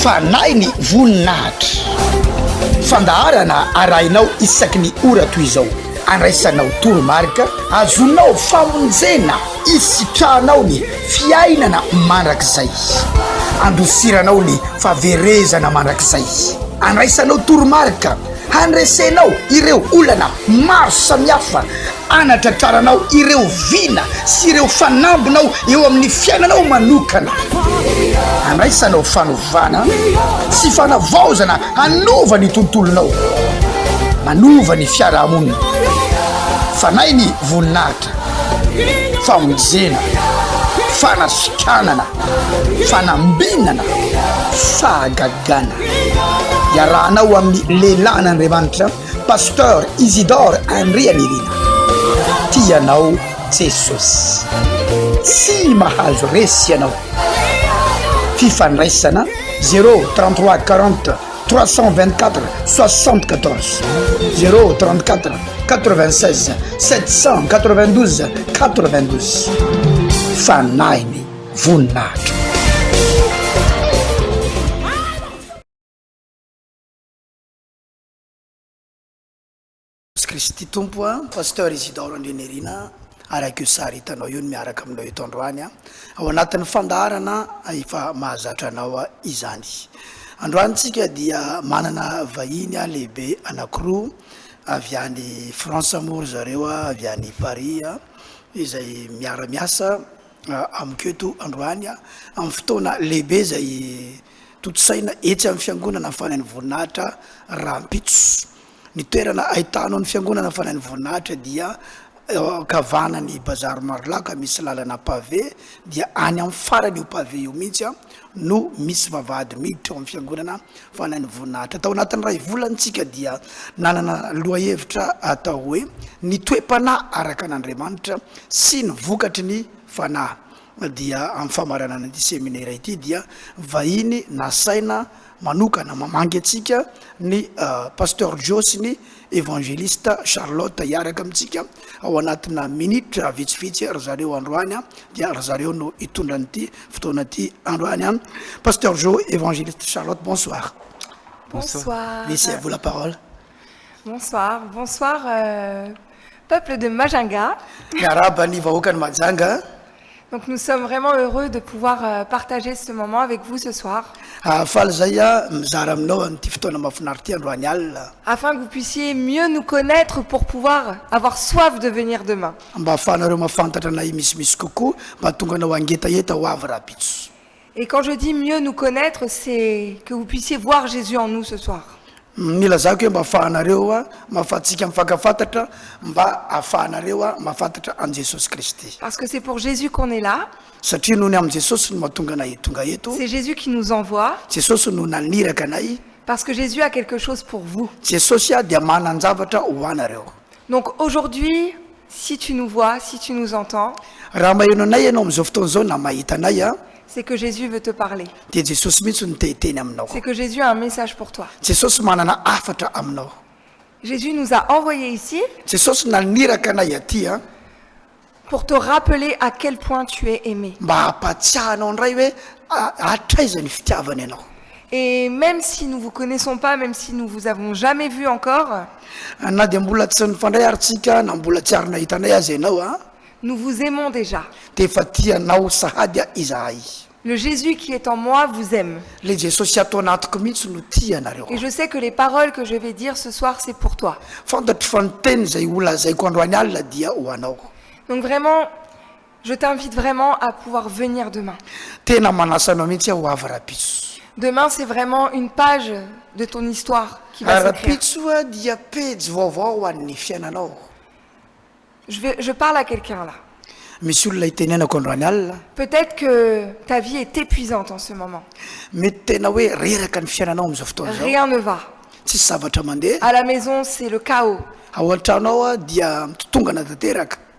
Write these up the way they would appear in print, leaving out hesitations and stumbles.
fanahy ny voninahitra fandaharana arahinao isaky ny ora toy izao andraisanao toromarika azonao famonjena isitranao ny fiainana mandrakizay andosiranao ny faverezana mandrakizay andraisanao toromarika handresenao ireo olana maro samihafa anatratraranao ireo vina sy ireo fanambonao eo amin'ny fiainanao manokana andraisanao fanovana sy fanavaozana hanova ny tontolonao manova ny fiarahamonina fanahy ny voninahitra famonjena fanasikanana fanambinana fahagagana iarahanao amin'ny lehilahin'Andriamanitra pasteur Isidore Andrianirina tianao Jesosy tsy mahazo resy ianao fifandraisana 033 40 324 74 034 96 792 92 fanahy ny voninahitra. Kristy tompo a pasteur Isidore Andrianirina araka io sary hitanao io miaraka aminao eto androany ao anatin'ny fandaharana efa mahazatra anao izany. Androantsika dia manana vahiny lehibe anankiroa avy any France moa zareo avy any Paris izay miara-miasa amiketo androany amin'ny fotoana lehibe zay totosaina etsy amin'ny fiangonana fanay ny voninahitra Rampitso. Ny toerana ahitanao ny fiangonana fanay ny voninahitra dia kavana ny bazary Marlaka misy lalana pavé dia any amin'ny farany io pavé io mihitsy no misy vavahady miditra amin'ny fiangonana fanay ny voninahitra. Tao anatin'ny ray volantsika dia nanana lohahevitra atao hoe ny toe-panahy araka an'Andriamanitra sy ny vokatry ny fanahy dia amin'ny famaranana ity seminaire ity dia vahiny nasaina manokana mamangy atsika ny pasteur Jo sy ny évangéliste Charlotte iaraka amintsika ao anatina minitra vitsivitsy ry zareo androany dia ry zareo no hitondra n'ity fotoana ity androany. Pasteur Jo, évangéliste Charlotte, bonsoir. Bonsoir. Laissez à vous la parole. Bonsoir, bonsoir peuple de Majunga. Miarabany vahoakany Majunga. Donc nous sommes vraiment heureux de pouvoir partager ce moment avec vous ce soir. Afin que vous puissiez mieux nous connaître pour pouvoir avoir soif de venir demain. Et quand je dis mieux nous connaître, c'est que vous puissiez voir Jésus en nous ce soir. Parce que c'est pour Jésus qu'on est là. C'est Jésus qui nous envoie. Parce que Jésus a quelque chose pour vous. Donc aujourd'hui, si tu nous vois, si tu nous entends, c'est que Jésus veut te parler. C'est que Jésus a un message pour toi. Jésus nous a envoyés ici pour te rappeler à quel point tu es aimé. Et même si nous ne vous connaissons pas, même si nous ne vous avons jamais vu encore, nous vous aimons déjà. Le Jésus qui est en moi vous aime. Et je sais que les paroles que je vais dire ce soir, c'est pour toi. Donc vraiment, je t'invite vraiment à pouvoir venir demain. Demain, c'est vraiment une page de ton histoire qui va s'écrire. Je parle à quelqu'un là. Peut-être que ta vie est épuisante en ce moment. Rien ne va. À la maison, c'est le chaos.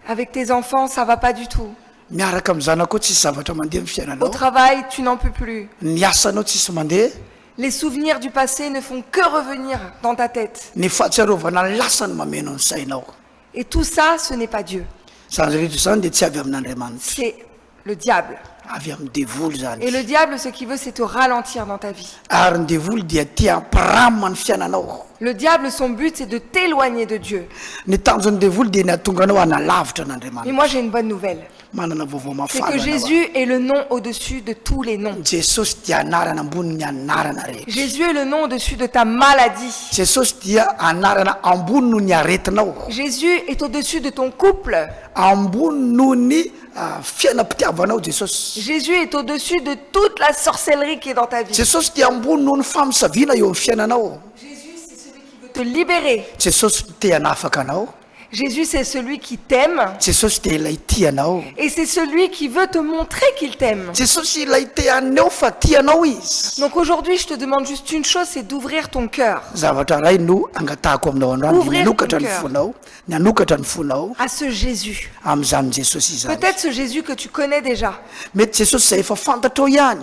Avec tes enfants, ça ne va pas du tout. Au travail, tu n'en peux plus. Les souvenirs du passé ne font que revenir dans ta tête. Et tout ça, ce n'est pas Dieu. C'est le diable. avy amin'ny devoly zany Et le diable, ce qu'il veut, c'est te ralentir dans ta vie. ary ny devoly dia tia ampiramina ny fiainanao. Le diable, son but, c'est de t'éloigner de Dieu. Ny tanjon'ny devoly dia ny atonga anao hanalavitra Mais an'andriamanitra. moi, j'ai une bonne nouvelle. Manana vaovao C'est mafana que anao. Jésus est le nom au-dessus de tous les noms. Jesosy dia anarana ambony ny anarana rehetra. Jésus est le nom au-dessus de ta maladie. Jesosy dia anarana ambony noho ny aretinao, Jésus est au-dessus de ton couple. ambony noho ny fiainam-pitiavanao Jesosy. Jésus est au-dessus de toute la sorcellerie qui est dans ta vie. Jesosy dia ambony noho ny famisaviana eo amin'ny fiainanao. Jésus, c'est celui qui veut te libérer. Jesosy te hanafaka anao. Jésus, c'est celui qui t'aime. Jesosy dia ilay tianao. Et c'est celui qui veut te montrer qu'il t'aime. Jesosy ilay te aneo fa tianao izy. Donc aujourd'hui, je te demande juste une chose, c'est d'ouvrir ton cœur Zavatra ray no angatahako aminao androany, Ouvrir ny anokatra ton ny cœur. fonao, ny anokatra ny fonao à ce Jésus. amin'izany Jesosy izany. Peut-être ce Jésus que tu connais déjà, Mety Jesosy izay efa fantatrao ihany,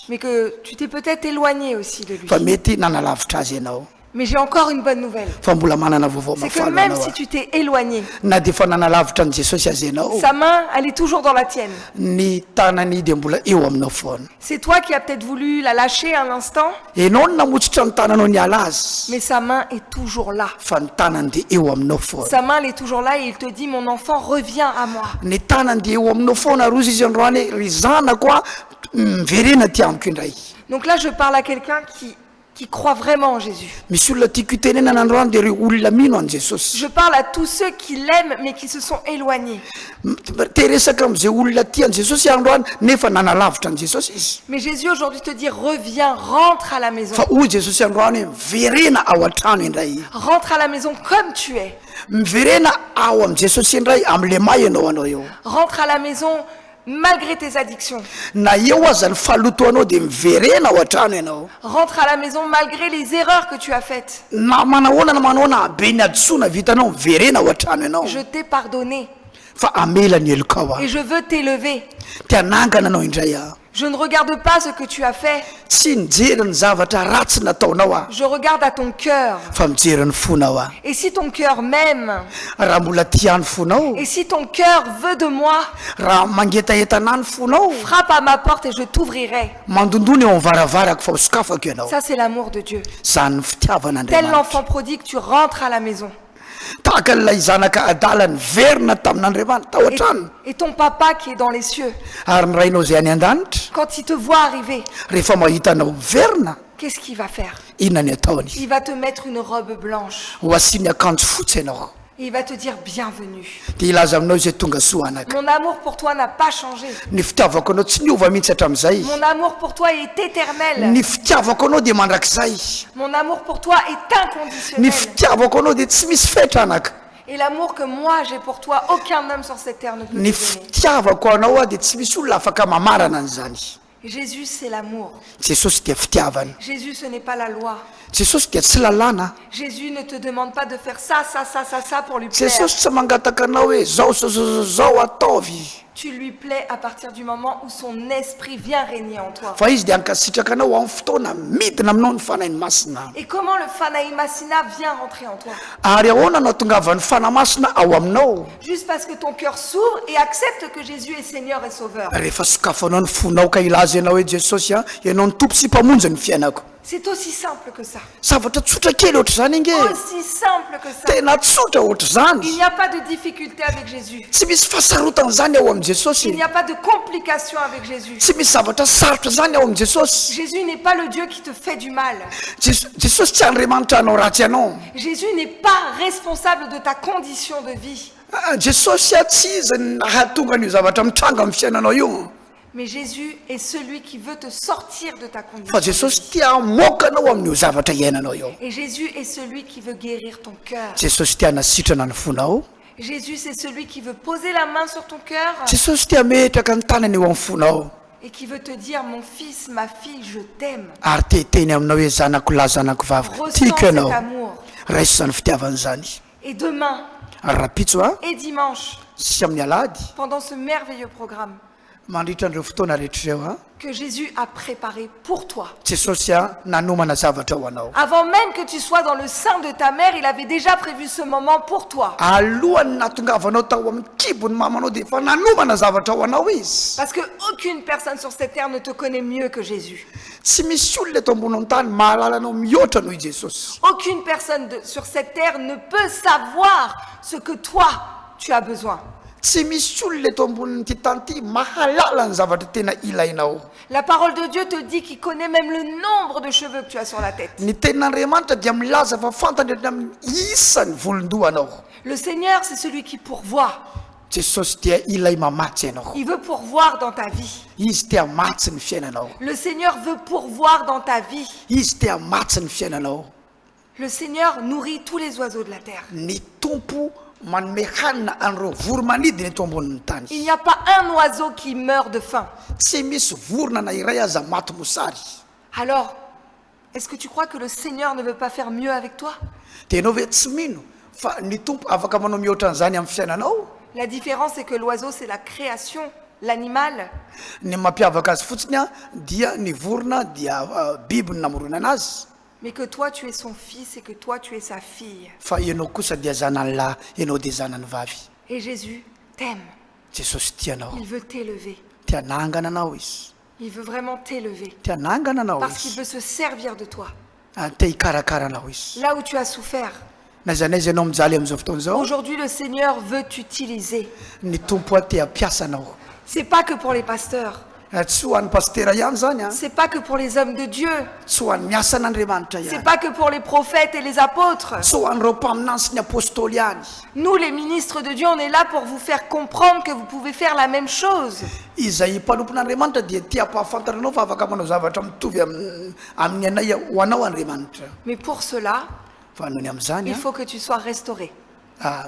mais que tu t'es peut-être éloigné aussi de lui. fa mety nanalavitra azy ianao. Mais j'ai encore une bonne nouvelle. Fa mbola manana vaovao C'est que mafana même anao si a. tu t'es éloigné, Na dia efa nanalavitra ny Jesosy azy ianao, sa main, elle est toujours dans la tienne. ny tanany dia mbola eo aminao foana. C'est toi qui as peut-être voulu la lâcher un instant, Ianao no namotsitra ny tananao niala azy, mais sa main est toujours là. fa ny tanany dia eo aminao foana. Sa main, elle est toujours là et il te dit, mon enfant, reviens à moi. Ny tanany dia eo aminao foana rozy izy androany, ry zanako a miverena ty amiko indray. Donc là, je parle à quelqu'un qui croit vraiment en Jésus. Misy olona tiako itenena n'androany dia ry olona mino an Jesosy. Je parle à tous ceux qui l'aiment mais qui se sont éloignés. Te resaka am'izay olona tian Jesosy androany nefa nanalavitra an Jesosy izy. Mais Jésus aujourd'hui te dit, reviens, rentre à la maison. Fa hoy Jesosy androany miverena ao an-trano indray. Rentre à la maison comme tu es. Miverena ao am Jesosy indray am'le may ianao anao eo. Rentre à la maison malgré tes addictions. Na eo aza ny faloto anao dia miverena ao an-trano ianao. Rentre à la maison malgré les erreurs que tu as faites. Na manahoana na manao na be ny adisoana vitanao miverena ao an-trano ianao. Je t'ai pardonné Fa amela ny helokao a. et je veux t'élever. Te hanangana anao indray a. Je ne regarde pas ce que tu as fait, Tsy mijery ny zavatra ratsy nataonao a, je regarde à ton cœur. fa mijery ny fonao a. Et si ton cœur m'aime, Raha mbola tia ny fonao, et si ton cœur veut de moi, raha mangetahetana ny fonao, frappe à ma porte et je t'ouvrirai. mandondony eo amin'ny varavarako fa hosokafako ianao. Ça, c'est l'amour de Dieu. Zany ny Tel fitiavan'Andriamanitra. l'enfant prodigue, tu rentres à la maison. Tahaka ilay zanaka adala niverina tamin'Andriamanitra tao an-trano. Et ton papa qui est dans les cieux, Ary ny rainao izay any an-danitra, quand il te voit arriver, rehefa mahita anao miverina, qu'est-ce qu'il va faire? inona ny ataony? Il va te mettre une robe blanche. Ho asiany akanjo fotsy ianao. Et il va te dire bienvenue. Dia ilaza aminao izay tonga soa anaka. Mon amour pour toi n'a pas changé. Ny fitiavako anao tsy niova mihitsy hatramin'izay. Mon amour pour toi est éternel. Ny fitiavako anao dia mandrakizay. Mon amour pour toi est Ny inconditionnel. fitiavako anao dia tsy misy fetranaka. Et l'amour que moi j'ai pour toi, aucun homme sur cette terre ne peut te Ny donner. fitiavako anao a dia tsy misy olona afaka mamarana an'izany. Jésus, c'est l'amour. Jesosy dia fitiavana. Jésus, ce n'est pas la loi. Jesosy dia tsy lalàna. Jésus ne te demande pas de faire ça, ça, ça, ça, ça pour lui plaire. Jesosy tsy mangataka anao hoe zao ataovy. Tu lui plais à partir du moment où son esprit vient régner en toi. Fa izy dia ankasitraka anao amin'ny fotoana midina aminao ny fanahy masina. Et comment le Fanaï Massina vient rentrer en toi? Ary ahoana no atongavan'ny fanahy masina ao aminao? Juste parce que ton cœur s'ouvre et accepte que Jésus est Seigneur et Sauveur. Rehefa sokafanao ny fonao ka ilaza ianao hoe Jesosy a, ianao ny tompo sy mpamonjy ny fiainako. C'est aussi simple que ça. Zavatra tsotra kely ohatr' zany inge. Aussi simple que ça. Tena tsotra ohatr' Il zany. n'y a pas de difficulté avec Jésus. Tsy misy fahasarotana zany ao amin'ny Il Jesosy. n'y a pas de complication avec Jésus. Tsy misy zavatra sarotra zany ao amin'ny Jesosy. Jésus n'est pas le Dieu qui te fait du mal. Jesosy tsy Andriamanitra hanao ratsy ianao. Jésus n'est pas responsable de ta condition de vie. Jesosy a tsy izy nahatonga an'io zavatra mitranga amin'ny fiainanao io. Mais Jésus est celui qui veut te sortir de ta Fa condition. Jesosy tia hamoaka anao amin'io zavatra iainanao io. Et Jésus est celui qui veut guérir ton cœur. Jesosy tia hanasitrana ny fonao. Jésus, c'est celui qui veut poser la main sur ton cœur Jesosy tia metraka ny tanany eo amin'ny fonao. et qui veut te dire, mon fils, ma fille, je t'aime. Ary teteny aminao hoe zanako lahy zanako vavy. Ressens Tiako cet ianao. amour. Raiso zany fitiavana zany. Et demain Ary rapitso a et dimanche, sy amin'ny alady pendant ce merveilleux programme, mandritra andreo fotoana rehetra ireo que Jésus a préparé pour toi. Jesosy nanomana zavatra ho anao. Avant même que tu sois dans le sein de ta mère, il avait déjà prévu ce moment pour toi. Alohany natongavanao tao amin'ny kibony mamanao dia efa nanomana zavatra ho anao izy. Parce que aucune personne sur cette terre ne te connaît mieux que Jésus. Tsy misy olona eto ambony tany mahalala anao mihoatra noho i Jesosy. Aucune personne sur cette terre ne peut savoir ce que toi, tu as besoin. Tsy misy olona eto ambonin'ity tany ity mahalala ny zavatra tena ilainao. La parole de Dieu te dit qu'il connaît même le nombre de cheveux que tu as sur la tête. Ny tenin'Andriamanitra dia milaza fa fantany amin'ny isan'ny volondohanao. Le Seigneur, c'est celui qui pourvoit. Jesosy dia ilay mamatsy ianao. Il veut pourvoir dans ta vie. Izy tia matsy ny fiainanao. Le Seigneur veut pourvoir dans ta vie. Izy tia matsy ny fiainanao. Le Seigneur nourrit tous les oiseaux de la terre. Ny tompo manome hanina an'ireo voromanidina eto ambonin'ny tany. Il n'y a pas un oiseau qui meurt de faim. Tsy misy vorona na iray aza maty mosary. Alors, est-ce que tu crois que le Seigneur ne veut pas faire mieux avec toi? Dia ianao ve tsy mino fa ny tompo afaka manao mihoatra an'izany amin'ny fiainanao? La différence, c'est que l'oiseau, c'est la création, l'animal. Ny mampiavaka azy fotsiny dia ny vorona dia biby ny namorona anazy. Mais que toi, tu es son fils et que toi, tu es sa fille. Fa ianao kosa dia zanany lahy, ianao dia zanany vavy. Et Jésus t'aime. Jesosy tianao. Il veut t'élever. Tia nangana anao izy. Il veut vraiment t'élever. Tia nangana anao Parce qu'il izy. veut se servir de toi. Tia hikarakara anao izy. Là où tu as souffert, Na zany aiza ianao mijaly amin'izao fotoana izao, aujourd'hui, le Seigneur veut t'utiliser. ny tompo tia hampiasa anao. C'est pas que pour les pasteurs. Tsy ho an'ny pastera ihany zany C'est pas que pour les hommes de Dieu. tsy ho an'ny miasan'Andriamanitra C'est ihany. pas que pour les prophètes et les apôtres. Tsy ho an'ireo mpaminany sy ny apôstôly ihany. Nous, les ministres de Dieu, on est là pour vous faire comprendre que vous pouvez faire la même chose. Izay mpanompon'Andriamanitra dia tia hampahafantatra anao fa afaka manao zavatra mitovy amin'ny anay ho anao Andriamanitra. Mais pour cela, Fa nohony amin'izany il faut que tu sois restauré.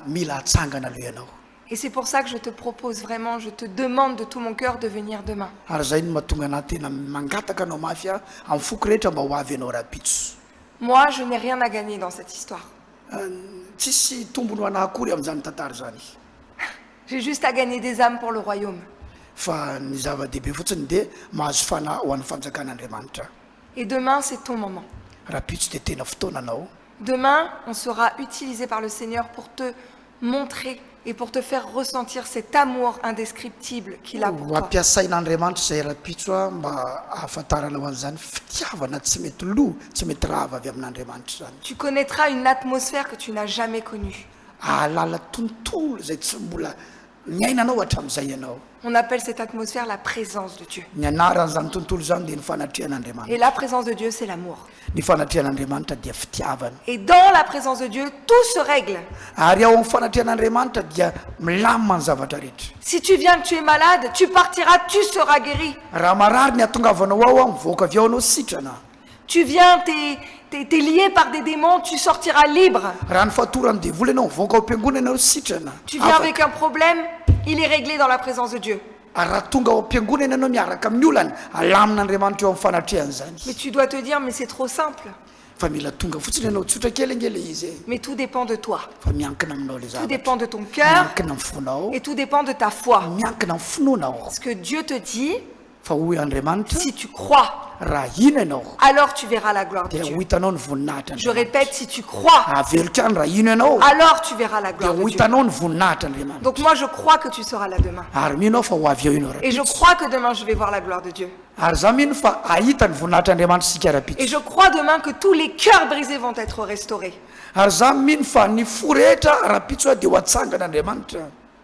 mila hatsangana aloha ianao. Et c'est pour ça que je te propose vraiment, je te demande de tout mon cœur de venir demain. Ary zay no mahatonga anahy tena mangataka anao mafy amin'ny foko rehetra mba ho avy ianao rapitso. Moi, je n'ai rien à gagner dans cette histoire. Tsisy tombony ho anahy akory amin'izany tantara zany. J'ai juste à gagner des âmes pour le royaume. Fa ny zava-dehibe fotsiny dia mahazo fanahy ho an'ny fanjakan'Andriamanitra. Et demain, c'est ton moment. Rapitso dia tena fotoananao. Demain, on sera utilisé par le Seigneur pour te montrer et pour te faire ressentir cet amour indescriptible qu'il a pour Ho toi. ampiasain'Andriamanitra zay rapitso mba ahafantarana ho an'izany fitiavana tsy mety loha, tsy mety rava avy amin'Andriamanitra zany. Tu connaîtras une atmosphère que tu n'as jamais connue. Ahalala tontolo zay tsy mbola niainanao hatramin'izay ianao. On appelle cette atmosphère la présence de Dieu. Ny anaran'izany tontolo zany dia ny fanatrihan'Andriamanitra. Et la présence de Dieu, c'est l'amour. Ny fanatrihan'Andriamanitra dia fitiavana. Et dans la présence de Dieu, tout se règle. Ary ao amin'ny fanatrihan'Andriamanitra dia milamina ny zavatra rehetra. Si tu viens que tu es malade, tu partiras, tu seras guéri. Raha marary ny atongavanao ao mivoaka avy ao anao sitrana. Tu viens, t'es lié par des démons, tu sortiras libre. Raha ny fatorany devoly ianao mivoaka ao am-piangona ianao sitrana. Tu viens avec un problème, il est réglé dans la présence de Dieu. Ary raha tonga ao am-piangona ianao miaraka amin'ny olana alamin'Andriamanitra eo amin'ny fanatrihany zany. Mais tu dois te dire, mais c'est trop simple. Fa mila tonga fotsiny ianao tsotra kely ngely izy. Mais tout dépend de toi. Fa miankina aminao le Tout zavatra. dépend de ton cœur Miankina amin'ny fonao. et tout dépend de ta foi. Miankina amin'ny finoanao. Ce que Dieu te dit, Fa hoy Andriamanitra si tu crois, raha ino ianao alors tu verras la gloire de dia Dieu. ho hitanao ny voninahitra Je Andriamanitra. répète, si tu crois, Avelika any raha ino ianao alors tu verras la dia gloire ho de Dieu. hitanao ny voninahitra Andriamanitra. Donc moi, je crois que tu seras là demain. Ary mino aho fa ho avy eo ino Et je rapitso. crois que demain, je vais voir la gloire de Dieu. Ary za mino fa ahita ny voninahitra Andriamanitra sika Et rapitso. je crois demain que tous les cœurs brisés vont être restaurés. Ary za mino fa ny fo rehetra rapitso dia ho atsangana Andriamanitra.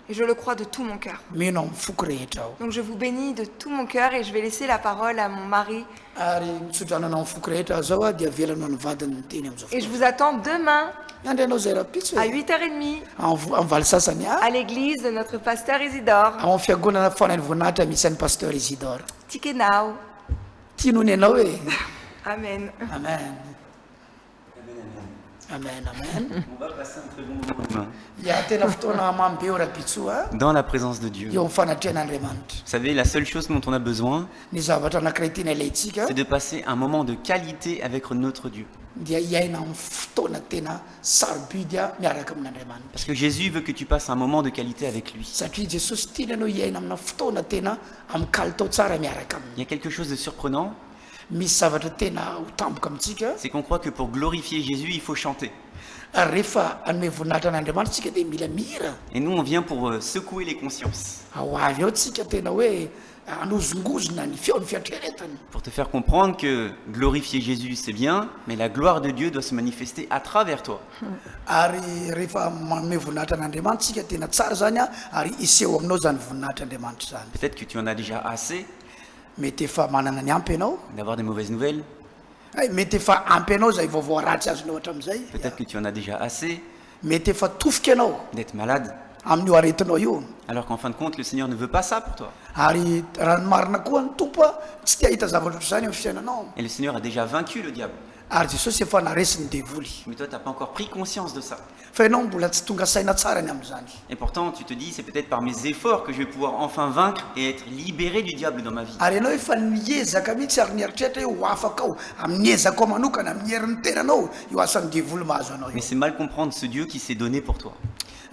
Et je le crois de tout mon cœur. Mino amin'ny foko rehetra ao. Donc je vous bénis de tout mon cœur et je vais laisser la parole à mon mari. Ary nitsotranana amin'ny foko rehetra zao dia avelanao ny vadiny ny teny amin'izao Et je fotoana. vous attends demain Andry anao zay rapitso à e. 8h30 Amin'ny valo sasany à l'église de notre pasteur Isidore. ao amin'ny fiangonana fanainy voninahitra misy an'ny pasteur Isidore. Tikenau. Tianony ianao e. Amen. Amen. amen amen On va passer un très bon moment commun ia tena fotoana mamy be eo rahabitsoa dans la présence de Dieu. eo amin'ny fanatrehan'andriamanitra. Vous savez, la seule chose dont on a besoin, Ny zavatra anankiray tiana ilayntsika c'est de passer un moment de qualité avec notre Dieu. dia iaina amin'ny fotoana tena sarobidy a miaraka amin'andriamanitra. Parce que Jésus veut que tu passes un moment de qualité avec lui. Satria Jesosy tiana anao iaina amina fotoana tena amin'ny kalitao tsara miaraka aminy. Il y a quelque chose de surprenant, Misy zavatra tena ho tampoka amintsika c'est qu'on croit que pour glorifier Jésus, il faut chanter. ary rehefa anome voninahitra an'andriamanitra tsika dia mila mihira. Et nous, on vient pour secouer les consciences, Ao avy ao tsika tena hoe anozongozona ny feon'ny fiatreretany. pour te faire comprendre que glorifier Jésus, c'est bien, mais la gloire de Dieu doit se manifester à travers toi. Ary rehefa manome voninahitra an'andriamanitra tsika tena tsara zany a ary iseho aminao zany voninahitra andriamanitra zany. Peut-être que tu en as déjà assez Mety efa manana ny ampy ianao, d'avoir des mauvaises nouvelles. mety efa ampy ianao zay vaovao ratsy azonao hatram'izay, Peut-être que tu en as déjà assez mety efa tofoka ianao d'être malade. amin'io aretinao io. Alors qu'en fin de compte, le Seigneur ne veut pas ça pour toi. Ary raha ny marina koa ny tompo a tsy tia hita zavatra ohatr' zany amin'ny fiainanao. Et le Seigneur a déjà vaincu le diable. Ary Jesosy efa naresy ny devoly. Mais toi, tu n'as pas encore pris conscience de ça. Fa ianao mbola tsy tonga saina tsara ny amin'izany. Et pourtant, tu te dis, c'est peut-être par mes efforts que je vais pouvoir enfin vaincre et être libéré du diable dans ma vie. Ary ianao efa niezaka mihitsy ary nieritreritra hoe ho afaka ao amin'ny ezaka ao manokana amin'ny herin'ny tenanao io asan'ny devoly mahazo anao io. Mais c'est mal comprendre ce Dieu qui s'est donné pour toi.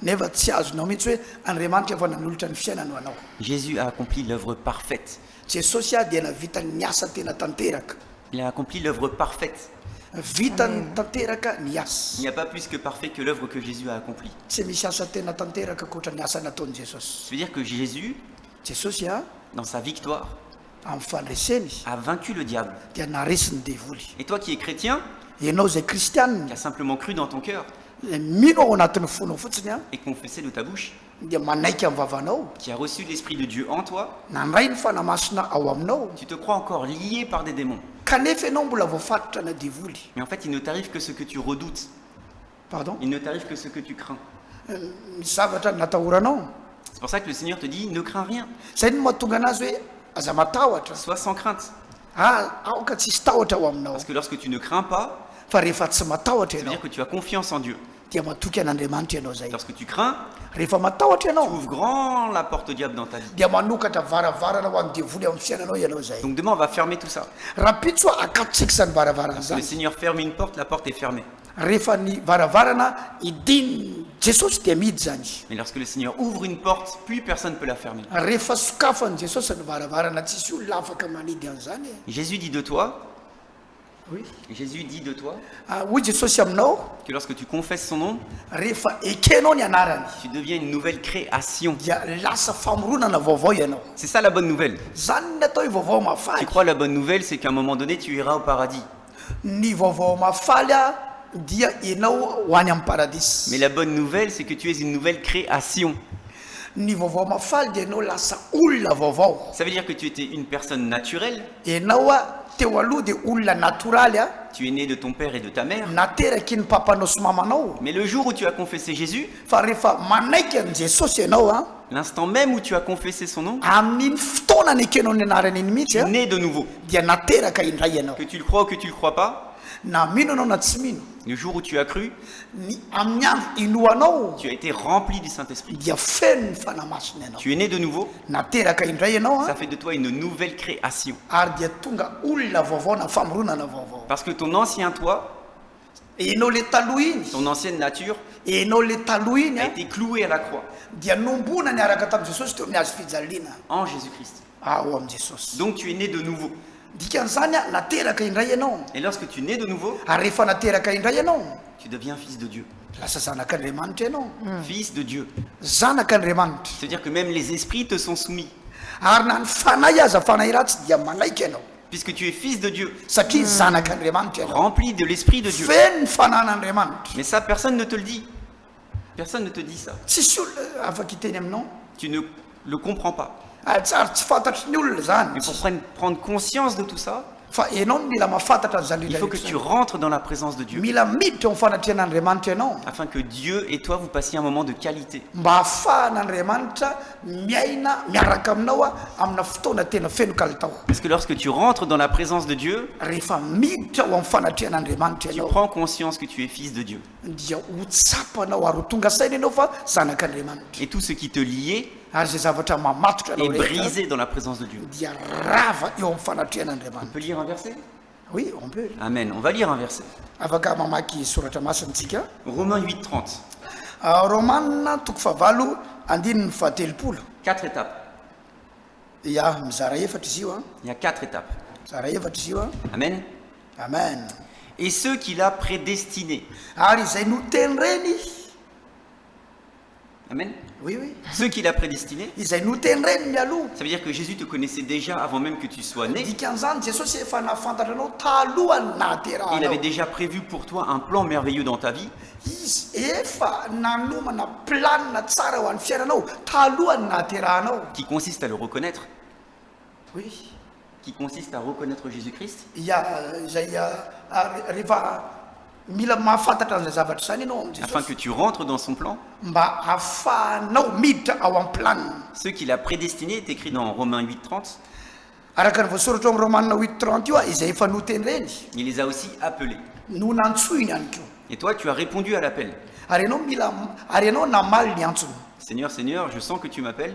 Nefa tsy azonao mihitsy hoe Andriamanitra efa nanolotra ny fiainanao anao. Jésus a accompli l'œuvre parfaite. Jesosy a dia navita ny asa tena tanteraka. Il a accompli l'œuvre parfaite. Vita ny tanteraka ny Il asa. n'y a pas plus que parfait que l'œuvre que Jésus a accomplie. Tsy misy asa tena tanteraka koatra ny asa nataon'i Jesosy. Ça veut dire que Jésus, Jesosy a dans sa victoire, amin'ny fandreseny a vaincu le diable. dia naresy ny devoly. Et toi qui es chrétien, Ianao zay kristianina qui as simplement cru dans ton cœur mino ao anatin'ny fonao fotsiny a et confessé de ta bouche, dia manaiky amin'ny vavanao, qui a reçu l'Esprit de Dieu en toi, nandray ny fanamasina ao aminao, tu te crois encore lié par des démons. kanefa ianao mbola voafatotra na devoly. Mais en fait, il ne t'arrive que ce que tu redoutes. Pardon? Il ne t'arrive que ce que tu crains. Misy zavatra natahoranao. C'est pour ça que le Seigneur te dit, ne crains rien. Zay ny mahatonga anazy hoe aza matahotra. Sois sans crainte. Aoka tsisy tahotra ao aminao. Parce que lorsque tu ne crains pas, Fa rehefa tsy matahotra ça veut ianao dire que tu as confiance en Dieu. dia matoky an'Andriamanitra ianao zay. Lorsque tu crains, Rehefa matahotra tu ianao ouvres grand la porte au diable dans ta vie. dia manokatra varavarana ho an'ny devoly amin'ny fiainanao ianao zay. Donc demain, on va fermer tout ça. Raha pitso akatotsika zany varavarana Le zany. Seigneur ferme une porte, la porte est fermée. Rehefa ny varavarana idiny Jesosy dia mihidy zany. Mais lorsque le Seigneur ouvre une porte, plus personne ne peut la fermer. Rehefa sokafany Jesosy ny varavarana tsisy olona afaka manidy an'izany. Jésus dit de toi, Oui. Jésus dit de toi Hoy Jesosy aminao que lorsque tu confesses son nom, rehefa ekenao ny anarany tu deviens une nouvelle création. dia lasa famoronana vaovao ianao. C'est ça la bonne nouvelle. Zany ny atao i vaovao Tu mafaly. crois la bonne nouvelle, c'est qu'à un moment donné, tu iras au paradis. Ny vaovao mafaly a dia ianao ho any amin'ny paradisy. Mais la bonne nouvelle, c'est que tu es une nouvelle création. Ny vaovao mafaly dia ianao lasa olona vaovao. Ça veut dire que tu étais une personne naturelle. Ianao a teo aloha dia olona natoraly a Tu es né de ton père et de ta mère. nateraky ny papanao sy mamanao. Mais le jour où tu as confessé Jésus, Fa rehefa manaiky an' Jesosy ianao a l'instant même où tu as confessé son nom, amin'iny fotoana ny ekenao ny anarany iny mihitsy tu es a né de nouveau. dia nateraka indray ianao. Que tu le crois ou que tu le crois pas, Na mino anao na tsy mino le jour où tu as cru, ny amin'ny andro inoanao tu as été rempli du Saint-Esprit. dia feno ny fanamasina ianao. Tu es né de nouveau, Nateraka indray ianao ça a fait de toi une nouvelle création. ary dia tonga olona vaovao na famoronana vaovao. Parce que ton ancien toi, Ianao le taloha iny ton ancienne nature, ianao le taloha iny a a été clouée à la croix dia nombona niaraka tamin'i Jesosy teo amin'ny hazo fijaliana en Jésus-Christ. ao amin'i Jesosy. Donc tu es né de nouveau. Dikan'izany a nateraka indray ianao Et lorsque tu nais de nouveau, ary rehefa nateraka indray ianao tu deviens fils de Dieu. lasa zanak'Andriamanitra ianao. Fils de Dieu. Zanak'Andriamanitra. C'est-à-dire que même les esprits te sont soumis. Ary na ny fanahy aza fanahy ratsy dia manaiky ianao Puisque tu es fils de Dieu, satria zanak'Andriamanitra ianao. rempli de l'Esprit de Dieu. Feno ny fanan'Andriamanitra. Mais ça, personne ne te le dit. Personne ne te dit ça. Tsisy olona afaka hiteny aminao. Tu ne le comprends pas. Tsary tsy fantatry ny olona zany. Mais pour prendre conscience de tout ça, fa ianao no mila mahafantatra an'izany Il faut que rehetra tu rentres dans la présence de Dieu. mila miditra eo fanatrehan'andriamanitra ianao Afin que Dieu et toi, vous passiez un moment de qualité. mba ahafahan'andriamanitra miaina miaraka aminao a amina fotoana tena feno kalitao Parce que lorsque tu rentres dans la présence de Dieu, rehefa miditra ao amin'ny fanatrehan'andriamanitra tu ianao prends conscience que tu es fils de Dieu. dia ho tsapanao ary ho tonga saina ianao fa zanak'andriamanitra Et tout ce qui te liait ary zay zavatra mamatotra est anao rehetra brisé dans la présence de Dieu. dia rava eo amin'ny On fanatrehan'andriamanitra peut lire un verset? oui on peut Amen. On va lire un verset. afaka mamaky soratra masintsika Romains 8:30. romanina toko favalo andininy fahatelopolo 4 étapes. ia mizara efatra izy io a Il y a 4 étapes. mizara efatra izy io a Amen. amen Et ceux qu'il a prédestinés. ary izay noteny reny Amen. oui oui Ceux qu'il a prédestinés. izay noteny reny mialoha Ça veut dire que Jésus te connaissait déjà avant même que tu sois né. dikan'izany jesosy efa nafantatra anao talohany Il nahaterahanao avait déjà prévu pour toi un plan merveilleux dans ta vie. izy efa nanomana planina tsara ho an'ny fiainanao talohany nahaterahanao Qui consiste à le reconnaître. oui Qui consiste à reconnaître Jésus-Christ. ia izay rehefa mila mahafantatra an'izay zavatra zany ianao am' Afin que jesosy tu rentres dans son plan. mba ahafahanao miditra ao amin'ny planina Ceux qu'il a prédestinés est écrit dans Romains 8:30. araka ny voasoratra ao amin'ny romanina 8:30 io a izay efa noteny reny Il les a aussi appelés. no nantsoiny ihany ko Et toi, tu as répondu à l'appel. ary ianao namaly ny antsony Seigneur, Seigneur, je sens que tu m'appelles.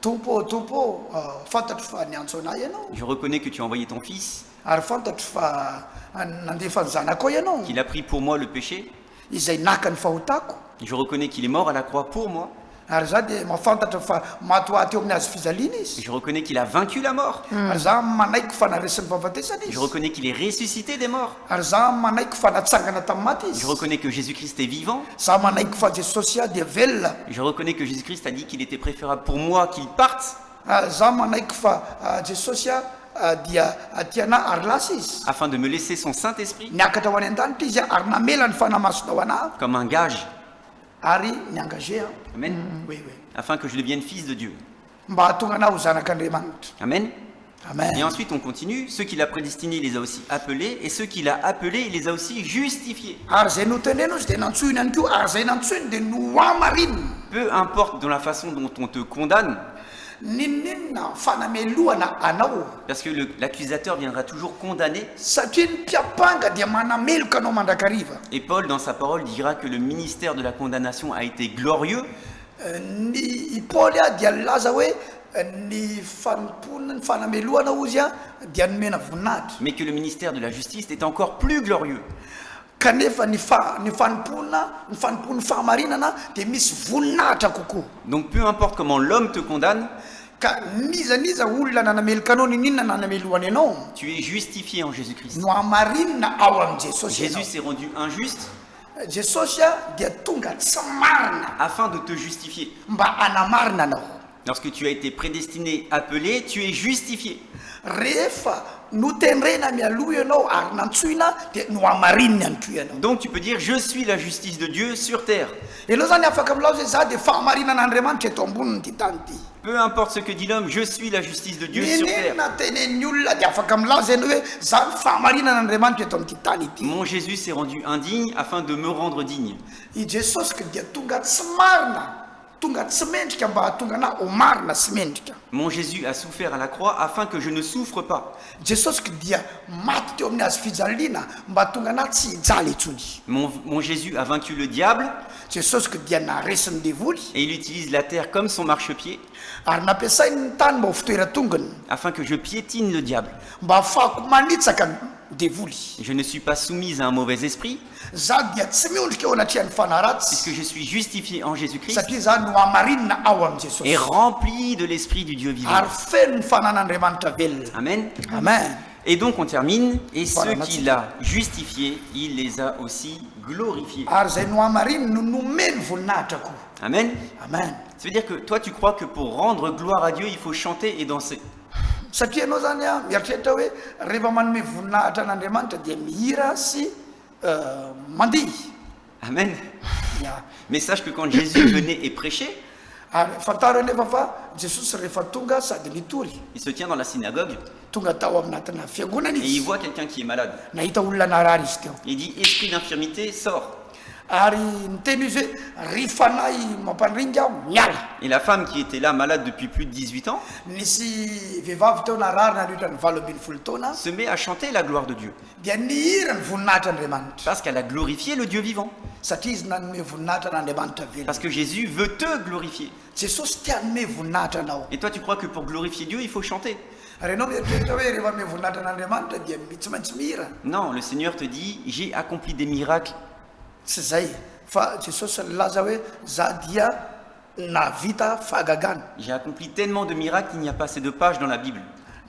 tompo fantatro fa niantso anahy ianao Je reconnais que tu as envoyé ton Fils, ary fantatro fa nandefa ny zanako ianao qu'il a pris pour moi le péché. izay naka ny fahotako Je reconnais qu'il est mort à la croix pour moi. ary za dia mahafantatra fa matoaty eo amin'ny azy fizaliana izy Je reconnais qu'il a vaincu la mort. ary za manaiky fa naresin'ny fahafatesana Je izy reconnais qu'il est ressuscité des morts. ary za manaiky fa natsangana tamin'ny maty Je izy reconnais que Jésus-Christ est vivant. za manaiky fa jesosy a dia velona Je reconnais que Jésus-Christ a dit qu'il était préférable pour moi qu'il parte za manaiky fa jesosy a dia tiana ary lasa izy afin de me laisser son Saint-Esprit niakatra ho any an-danitra izy ary namela ny fanamasonao anahy comme un gage. ary niengagé Amen. oui oui Afin que je devienne fils de Dieu. mba hatonga anao ho zanak'andriamanitra Amen. Et amen ensuite, on continue. Ceux qu'il a prédestinés, il les a aussi appelés. Et ceux qu'il a appelés, il les a aussi justifiés. ary zay noteneno izy dia nantsoiny ihany ko ary zay nantsoiny dia noamarinina Peu importe dans la façon dont on te condamne, ninninona fanamelohana anao parce que l'accusateur viendra toujours condamner. satria ny mpiapanga dia manameloka anao mandrakariva Et Paul, dans sa parole, dira que le ministère de la condamnation a été glorieux, ny paoly a dia laza hoe ny fanomponina ny fanamelohana ozy a dia nomena voninahitra mais que le ministère de la justice est encore plus glorieux. kanefa ny fanompon'ny fahamarinana dia misy voninahitra kokoa Donc peu importe comment l'homme te condamne, ka nizaniza olona nanameloka anao ninina nanamelohany ianao tu es justifié en Jésus-Christ. no amarinina ao amin'ny jesosy Jésus ianao s'est rendu injuste jesosy a dia tonga tsy marina afin de te justifier. mba anamarina anao Lorsque tu as été prédestiné, appelé, tu es justifié. rehefa notendrena mialoha ianao ary nantsoina dia no amarinina ihany ko ianao Donc tu peux dire, je suis la justice de Dieu sur terre. ianao zany afaka milao zay za dia fahamarinan'andriamanitra eto amboniny ty tany ty Peu importe ce que dit l'homme, je suis la justice de Dieu sur terre. ninena tenen'ny olona dia afaka milaza ianao hoe za ny fahamarinan'andriamanitra eto amin'ity tany ity Mon Jésus s'est rendu indigne afin de me rendre digne. i jesosy ka dia tonga tsy marina tonga tsy mendrika mba hatonga ana ho marina sy mendrika Mon Jésus a souffert à la croix afin que je ne souffre pas. jesosy ka dia maty teo amin'ny azy fijaliana mba hatonga ana tsy hijaly itsony Mon Jésus a vaincu le diable jesosy ka dia naresin'ny devoly et il utilise la terre comme son marchepied ary nampiasainy ny tany mba ho fitoeratongony afin que je piétine le diable. mba hafahako manitsaka ny devoly Je ne suis pas soumise à un mauvais esprit za dia tsy miondrika eo anatrihan'ny fanaratsy puisque je suis justifié en Jésus-Christ satria za no amarinina ao amin'ny jesosy et rempli de l'esprit du Dieu vivant. ary feno ny fanan'andriamanitra velona Amen. amen Et donc on termine. Et Voilà, ceux merci. qu'il a justifiés, il les a aussi glorifiés. ary zay no amarinina no nomeny voninahitra koa Amen. amen Ça veut dire que toi tu crois que pour rendre gloire à Dieu, il faut chanter et danser. satria ianao zany a mieritreritra hoe rehefa manome voninahitra an'andriamanitra dia mihira sy mandihy Amen. ia Mais sache que quand Jésus venait et prêchait, Ary fantaro nefa fa Jesosy rehefa tonga sady nitory Il se tient dans la synagogue tonga tao anatina fiangonana et il izy voit quelqu'un qui est malade. nahita olona narary izy teo Il dit, esprit d'infirmité, sors. ary niteny izy hoe rifanahy mampandringa aho miala Et la femme qui était là, malade depuis plus de 18 ans, nisy vehivavy teo narary nandritra ny 80 taona se met à chanter la gloire de Dieu. dia nihira ny voninahitra andriamanitra Parce qu'elle a glorifié le Dieu vivant. satria izy nanome voninahitra n'andriamanitra velona Parce que Jésus veut te glorifier. jesosy tia nome voninahitra anao Et toi, tu crois que pour glorifier Dieu, il faut chanter. ary ianao mieritreritra hoe rehefa nome voninahitra n'andriamanitra dia tsy maintsy mihira Non, le Seigneur te dit, j'ai accompli des miracles. tsy zay fa jesosy laza hoe za dia navita fahagagana J'ai accompli tellement de miracles qu'il n'y a pas assez de pages dans la Bible.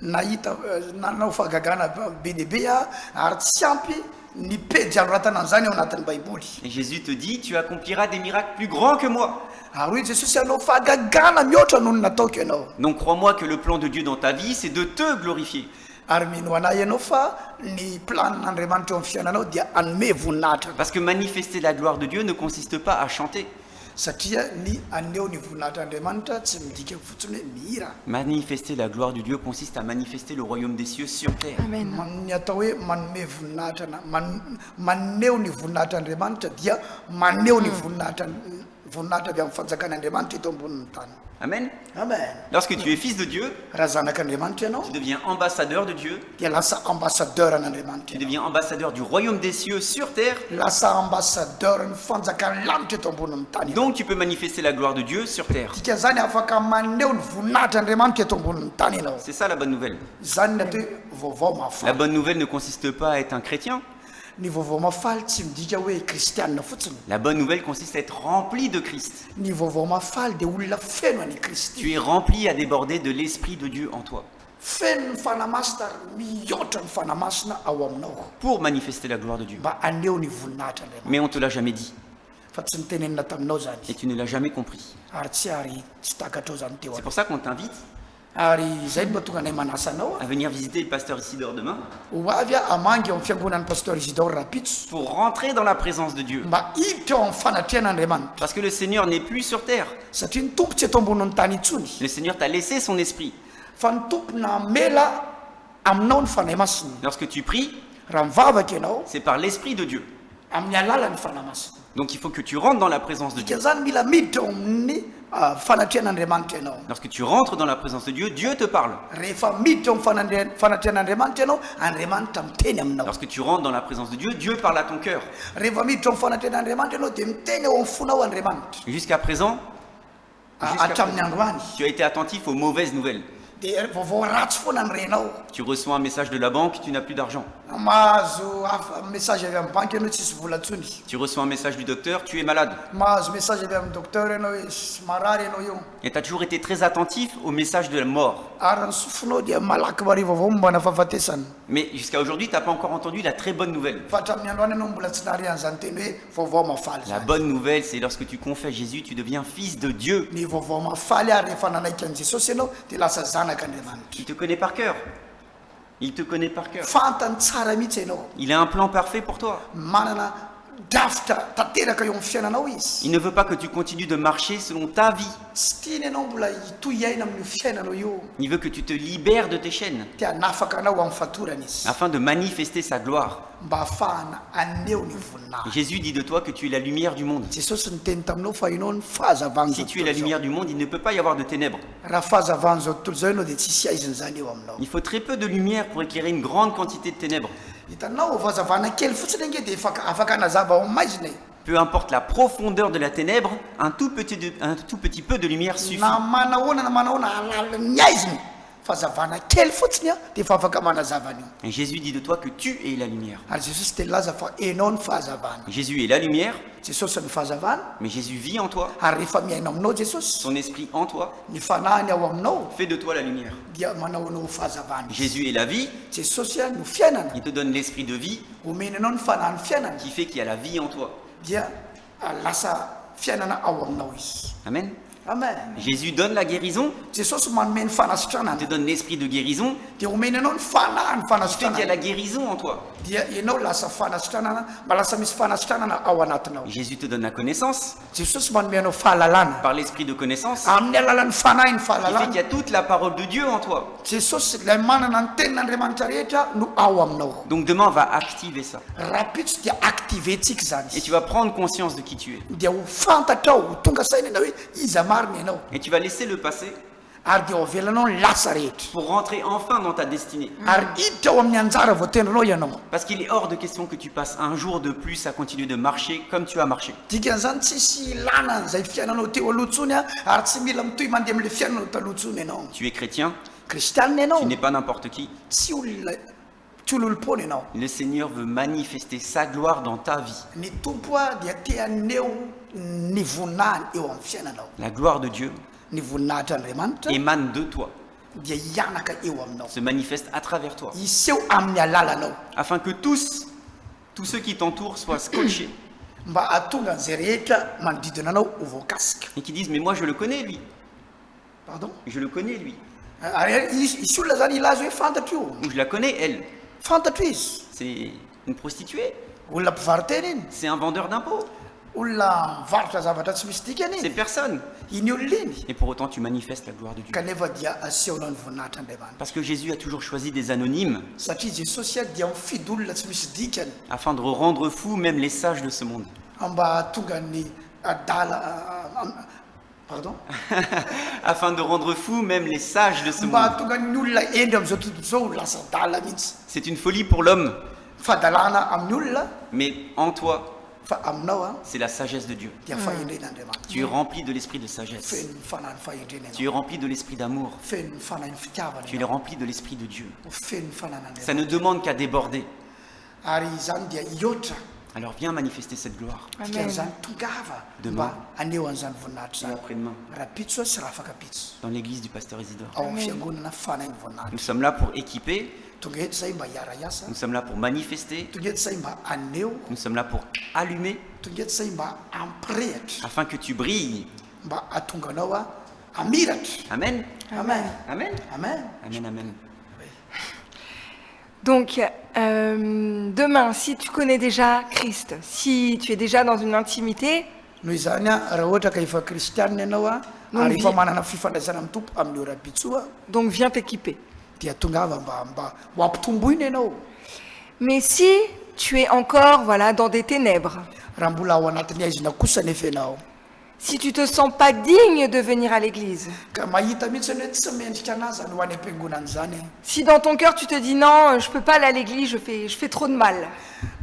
nahita nanao fahagagana be dehibe a ary tsy ampy ny pejy anoratana an'izany ao anatin'ny baiboly Et Jésus te dit, tu accompliras des miracles plus grands que moi. ary hoe jesosy anao fahagagana mihoatra noho ny nataoko ianao Donc crois-moi que le plan de Dieu dans ta vie, c'est de te glorifier. ary mino anahy ianao fa ny plan'andriamanitra eo amin'ny fiainanao dia anome voninahitra Parce que manifester la gloire de Dieu ne consiste pas à chanter. satria ny aneo ny voninahitran'andriamanitra tsy midika fotsiny hoe mihira Manifester la gloire de Dieu consiste à manifester le royaume des cieux sur terre. Amen. ny atao hoe manome voninahitra maneo ny voninahitr'andriamanitra dia maneo ny voninahitra avy amin'ny fanjakan'andriamanitra eto ambonin'ny tany Amen. amen Lorsque tu es fils de Dieu, raha zanak'andriamanitra ianao tu deviens ambassadeur de Dieu. dia lasa ambassadeur an'andriamanitra Tu ianao. deviens ambassadeur du royaume des cieux sur terre. lasa ambassadeur ny fanjakan'ny lanitra eto ambonin'ny tany Donc tu peux manifester la gloire de Dieu sur terre. dika zany afaka maneo ny voninahitran'andriamanitra eto ambonin'ny tany ianao C'est ça la bonne nouvelle. zany ny atao hoe vaovao La mafaly bonne nouvelle ne consiste pas à être un chrétien. ny vaovao mafaly tsy midika hoe kristianina fotsiny La bonne nouvelle consiste à être rempli de Christ. ny vaovao mafaly dia olona feno any kristy Tu es rempli à déborder de l'Esprit de Dieu en toi feno ny fanamasina ary mihoatra ny fanamasina ao aminao pour manifester la gloire de Dieu. mba aneo ny voninahitran'andriamanitra Mais on ne te l'a jamais dit fa tsy nitenenina taminao zany et tu ne l'as jamais compris. ary tsy takatrao zany teo C'est pour ça qu'on t'invite ary zay no mba tonga anay manasa anao à venir visiter le pasteur Isidore demain ho avy a amangy eo amin'ny fiangonan'ny pasteur isidore rapitso pour rentrer dans la présence de Dieu. mba hiditra eo amin'ny fanatrian'andriamanitra Parce que le Seigneur n'est plus sur terre. satria ny tompo tsy eto ambonin'ny tany intsony Le Seigneur t'a laissé son esprit. fa ny tompo namela aminao ny fanahy masina Lorsque tu pries, raha mivavaka ianao c'est par l'Esprit de Dieu. amin'ny alala ny fanahy masina Donc il faut que tu rentres dans la présence de Dieu. dika zany mila miditra eo amin'ny fanatrian'andriamanitra ianao Lorsque tu rentres dans la présence de Dieu, Dieu te parle. rehefa miditra eo amin'ny fanatrian'andriamanitra ianao andriamanitra miteny aminao Lorsque tu rentres dans la présence de Dieu, Dieu parle à ton cœur. rehefa miditra eo amin'ny fanatrian'andriamanitra ianao dia miteny eo amin'ny fonao andriamanitra Jusqu'à présent, hatramin'ny androany tu as été attentif aux mauvaises nouvelles. dia vaovao ratsy foana ny renao Tu reçois un message de la banque, tu n'as plus d'argent. mahazo message avy amin'ny banky ianao tsisy vola ntsony Tu reçois un message du docteur, tu es malade. mahazo message avy amin'ny docteur ianao hoe sy marary ianao io Et tu as toujours été très attentif au message de la mort. ary ny sofonao dia malaky mariva avao mombana fahafatesana Mais jusqu'à aujourd'hui, tu n'as pas encore entendu la très bonne nouvelle. fa hatramin'ny androany ianao mbola tsy nahary an'izany teny hoe vaovao mafaly La zany bonne nouvelle, c'est lorsque tu confesses Jésus, tu deviens fils de Dieu. ny vaovao mafaly ary rehefa nanaiky an' jesosy ianao dia lasa zanak'andriamanitra Il te connaît par cœur. Il te connaît par cœur. fantany tsara mihitsy ianao Il a un plan parfait pour toi. manana drafitra tanteraka eo amin'ny fiainanao izy Il ne veut pas que tu continues de marcher selon ta vie. tsy tiany ianao mbola hitoy aina amin'io fiainanao io Il veut que tu te libères de tes chaînes dia hanafaka anao amin'ny fatorana izy afin de manifester sa gloire. mba ahafahana aneo ny voninahitra Jésus dit de toi que tu es la lumière du monde. jesosy niteny taminao fa ianao ny fahazavany Si zao tu es la tontolo zao. lumière du monde, il ne peut pas y avoir de ténèbres. raha fahazavany zao tontolo zao ianao dia tsisy aiziny zany eo aminao Il faut très peu de lumière pour éclairer une grande quantité de ténèbres. hitanao fahazavana kely fotsiny ange dia afaka hanazava ao maizina e Peu importe la profondeur de la ténèbre, un tout petit peu de lumière suffit. na manahoana na manahoana alala ny aiziny fahazavana kely fotsiny a dia efa afaka manazava an'io Et Jésus dit de toi que tu es la lumière. ary jesosy teny laza fa enao ny fahazavana Jésus est la lumière, jesosy ny fahazavana mais Jésus vit en toi, ary rehefa miainao aminao jesosy son esprit en toi, ny fanahiny ao aminao fait de toi la lumière. dia manao anao fahazavana Jésus est la vie, jesosy a no fiainana il te donne l'esprit de vie omeny anao ny fanahiny fiainana qui fait qu'il y a la vie en toi. dia lasa fiainana ao aminao izy Amen. amen Jésus donne la guérison, jesosy manome ny il te fanasitranana donne l'esprit de guérison, dia omeny anao ny fanahany il fait qu'il y a fanasitranana la guérison en toi. dia ianao lasa fanasitranana mba lasa misy fanasitranana ao anatinao Jésus te donne la connaissance, jesosy manome anao fahalalana par l'esprit de connaissance, amin'ny alalan'ny fanahy ny il fait qu'il fahalalana y a toute la parole de Dieu en toi. jesosy ilay manana ny tenin'andriamanitra rehetra no ao aminao Donc demain, on va activer ça. rapitso dia activentsika zany Et tu vas prendre conscience de qui tu es. dia ho fantatrao ho tonga saina ianao hoe iza marina ianao Et tu vas laisser le passé ary dia ho avelanao ny lasa rehetra pour rentrer enfin dans ta destinée. ary hiditra ao amin'ny anjara voatendrinao ianao Parce qu'il est hors de question que tu passes un jour de plus à continuer de marcher comme tu as marché. dikan'izany tsisy ilana zay fiainanao teo aloha ntsony a ary tsy mila mitoy mandeha amin'le fiainanao taloha ntsony ianao Tu es chrétien, kristianina ianao tu n'es pas n'importe qui. tsy olona tsy ololopona ianao Le Seigneur veut manifester sa gloire dans ta vie. ny tompo a dia teaneo ny voninahiny eo amin'ny fiainanao La gloire de Dieu ny voninahitran'andriamanitra émane de toi, dia hianaka eo aminao se manifeste à travers toi, iseho amin'ny alalanao afin que tous ceux qui t'entourent soient scotchés mba atonga an'izay rehetra manodidina anao ho voakasika et qui disent mais moi je le connais lui, pardon je le connais lui, ary isy olona zany ilazy hoe fantatro io ou je la connais elle. fantatro izy C'est une prostituée, olona mpivaritena iny c'est un vendeur d'impôts, olona mivarotra zavatra tsy misy dikany c'est iny personne. iny olona iny Et pour autant tu manifestes la gloire de Dieu. kanefa dia asehonao ny voninahitr'andriamanitra Parce que Jésus a toujours choisi des anonymes satria jesosy a dia mifidy olona tsy misy dikany afin de rendre fous même les sages de ce monde. mba tonga ny adala pardon Afin de rendre fous même les sages de ce mba monde. tonga ny olona endry am'izao tontolo zao lasa dala mihitsy C'est une folie pour l'homme, fadalana amin'ny olona mais en toi, fa aminao a c'est la sagesse de Dieu. dia fahendren'andriamanitra Tu es rempli de l'esprit de sagesse. feno ny fanahy ny fahendrena Tu es rempli de l'esprit d'amour. feno ny fanahy ny fitiavana Tu es rempli de l'esprit de Dieu. ho feno ny fanan'andriamanitra Ça ne demande qu'à déborder. ary zany dia iotra Alors viens manifester cette gloire. dikan'izany tongava Demain. mba aneo an'izany voninahitra Et zany après-demain, raha pitso sy raha afaka pitso dans l'église du pasteur Isidore. ao amin'ny fiangonana fanahy ny voninahitra Nous sommes là pour équiper, tonga eto zay mba hiara iasa nous sommes là pour manifester, tonga eto zay mba aneo nous sommes là pour allumer, tonga eto zay mba ampirehatra afin que tu brilles. mba atonga anao a amiratra Amen. amen Amen. amen Amen, amen. Donc, demain, si tu connais déjà Christ, si tu es déjà dans une intimité, noho izany a raha ohatra ka efa kristianina ianao a ary efa manana fifandraisana amin'ny tompo amin'io raha-pitso a donc viens t'équiper. dia tongava mba ho ampitomboina ianao Mais si tu es encore voilà, dans des ténèbres, raha mbola ao anatin'ny aizina kosa nefa ianao si tu te sens pas digne de venir à l'église, ka mahita mihitsy ny hoe tsy mendrika anazy any ho any am-piangonana zany si dans ton cœur tu te dis non, je peux pas aller à l'église, je fais trop de mal,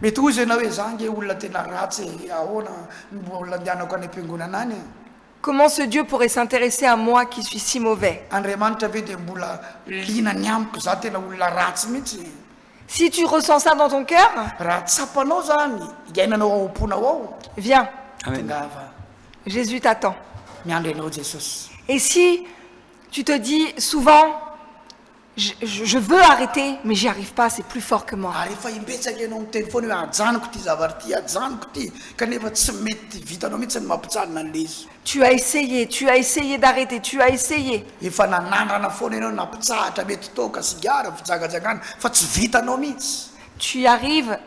mety ozy ianao hoe zange olona tena ratsy ahoana mbola andehanako any am-piangonana any comment ce Dieu pourrait s'intéresser à moi qui suis si mauvais? andriamanitra ve dia mbola lina ny amiko za tena olona ratsy mihitsy Si tu ressens ça dans ton cœur, raha tsapanao zany iainanao ao am-ponao ao viens, Amen. tongava Jésus t'attend. miandro ianao jesosy Et si tu te dis souvent, je veux arrêter, mais j'y arrive pas, c'est plus fort que moi. ary efa imbetsaka ianao miteny foana hoe ajanoko ty zavatra ty ajanoko ty kanefa tsy mety vitanao mihitsy ny mampitsalina an'le izy Tu as essayé d'arrêter, tu as essayé. efa nanandrana foana ianao nampitsahatra mety toka sigara fijagajagana fa tsy vitanao mihitsy Tu y arrives